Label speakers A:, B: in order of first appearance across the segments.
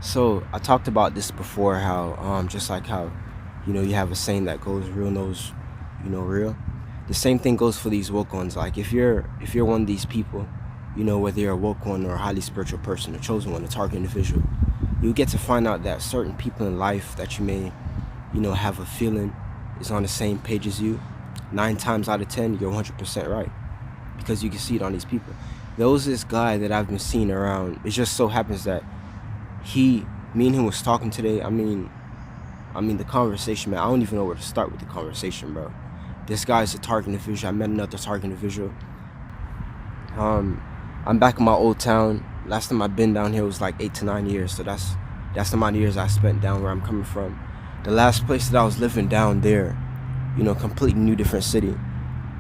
A: So I talked about this before, how just like how you have a saying that goes, real knows real. The same thing goes for these woke ones. Like if you're one of these people, whether you're a woke one or a highly spiritual person, a chosen one, a target individual, you get to find out that certain people in life that you may have a feeling is on the same page as you. 9 times out of 10, you're 100% right, because you can see it on these people. There was this guy that I've been seeing around. It just so happens that he me and him was talking today. I mean the conversation, man, I don't even know where to start with the conversation, bro. This guy's a target individual. I met another target individual. um I'm back in my old town. Last time I've been down here was like 8 to 9 years, so that's the amount of years I spent down where I'm coming from. The last place that I was living down there, completely new, different city,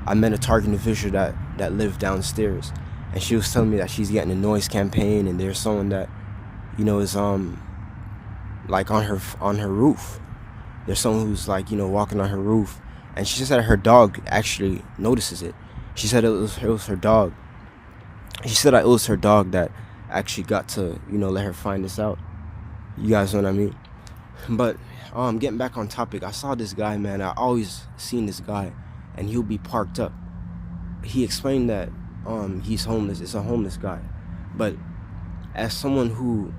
A: I met a target individual that lived downstairs, and she was telling me that she's getting a noise campaign, and there's someone that is like on her roof. There's someone who's like walking on her roof, and she said her dog actually notices it. She said it was her dog. She said that it was her dog that actually got to let her find this out. You guys know what I mean? But getting back on topic, I saw this guy, man. I always seen this guy, and he'll be parked up. He explained that he's homeless. It's a homeless guy, but as someone who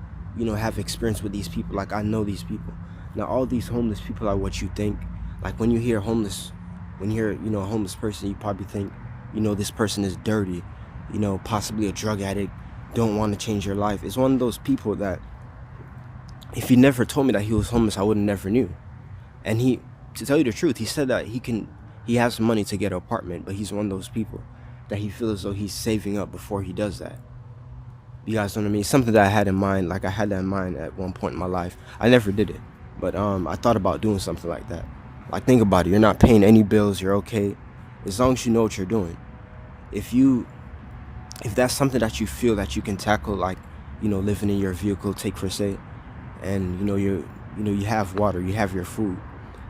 A: have experience with these people, like I know these people. Now all these homeless people are what you think. Like when you hear homeless, when you hear a homeless person, you probably think this person is dirty, possibly a drug addict, don't want to change your life. It's one of those people that if he never told me that he was homeless, I would have never knew. And to tell you the truth, he said that he has money to get an apartment, but he's one of those people that he feels as though he's saving up before he does that. You guys know what I mean? Something that I had in mind. Like I had that in mind at one point in my life. I never did it, but I thought about doing something like that. Like think about it. You're not paying any bills. You're okay, as long as you know what you're doing. If you if that's something that you feel that you can tackle, like living in your vehicle, take for say, and you have water, you have your food,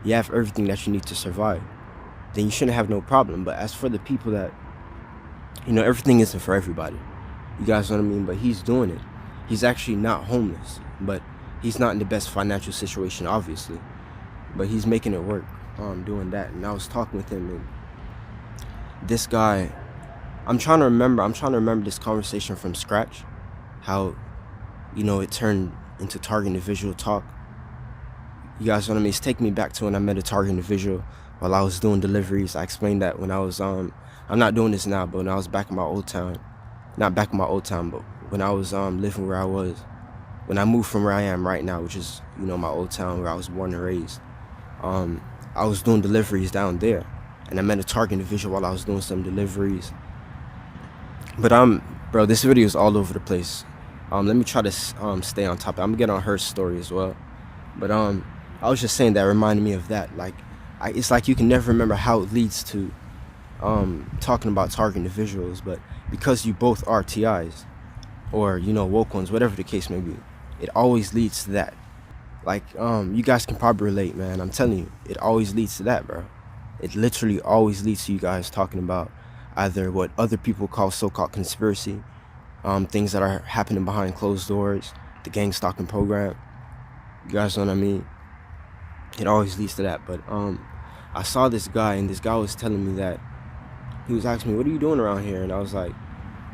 A: you have everything that you need to survive, then you shouldn't have no problem. But as for the people that everything isn't for everybody. You guys know what I mean? But he's doing it. He's actually not homeless, but he's not in the best financial situation, obviously. But he's making it work, doing that. And I was talking with him, and this guy, I'm trying to remember this conversation from scratch. How, it turned into target individual talk. You guys know what I mean? It's taking me back to when I met a target individual while I was doing deliveries. I explained that when I was, I'm not doing this now, but when I was back in my old town, not back in my old town, but when I was living where I was, when I moved from where I am right now, which is my old town where I was born and raised. um I was doing deliveries down there, and I met a target individual while I was doing some deliveries. But bro, this video is all over the place. Let me try to stay on topic. I'm gonna get on her story as well. But I was just saying that reminded me of that. Like it's like you can never remember how it leads to talking about target individuals, but because you both are TIs, or woke ones, whatever the case may be, it always leads to that. Like you guys can probably relate, man. I'm telling you, it always leads to that, bro. It literally always leads to you guys talking about either what other people call so-called conspiracy, things that are happening behind closed doors, the gang stalking program. You guys know what I mean? It always leads to that. But I saw this guy, and this guy was telling me that he was asking me, "What are you doing around here?" And I was like,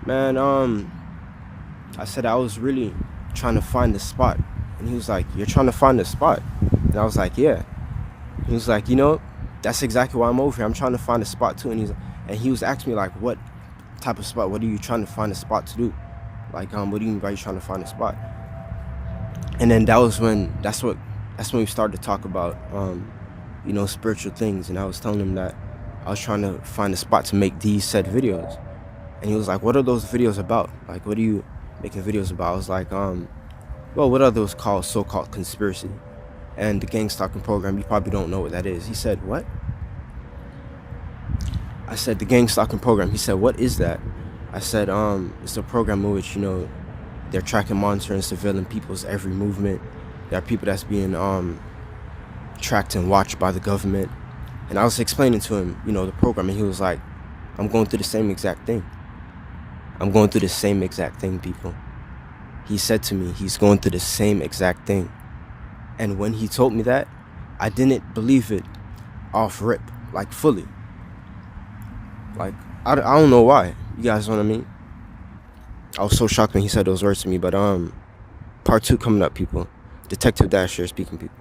A: "Man, I said I was really trying to find the spot." And he was like, "You're trying to find the spot?" And I was like, "Yeah." He was like, "That's exactly why I'm over here. I'm trying to find a spot too." And he was asking me like, "What type of spot? What are you trying to find a spot to do? Like, what do you mean by you trying to find a spot?" And then that's when we started to talk about spiritual things. And I was telling him that I was trying to find a spot to make these said videos. And he was like, "What are those videos about? Like, what are you making videos about?" I was like, well, what are those called, so-called conspiracy and the gang stalking program? You probably don't know what that is." He said, "What?" I said, "The gang stalking program." He said, "What is that?" I said, it's a program in which they're tracking, monitoring, surveilling people's every movement. There are people that's being tracked and watched by the government." And I was explaining to him the program, and he was like, "I'm going through the same exact thing. I'm going through the same exact thing, people." he said to me he's going through the same exact thing. And when he told me that, I didn't believe it off rip, like fully. Like, I don't know why. You guys know what I mean? I was so shocked when he said those words to me. But part 2 coming up, people. Detective Dash here speaking, people.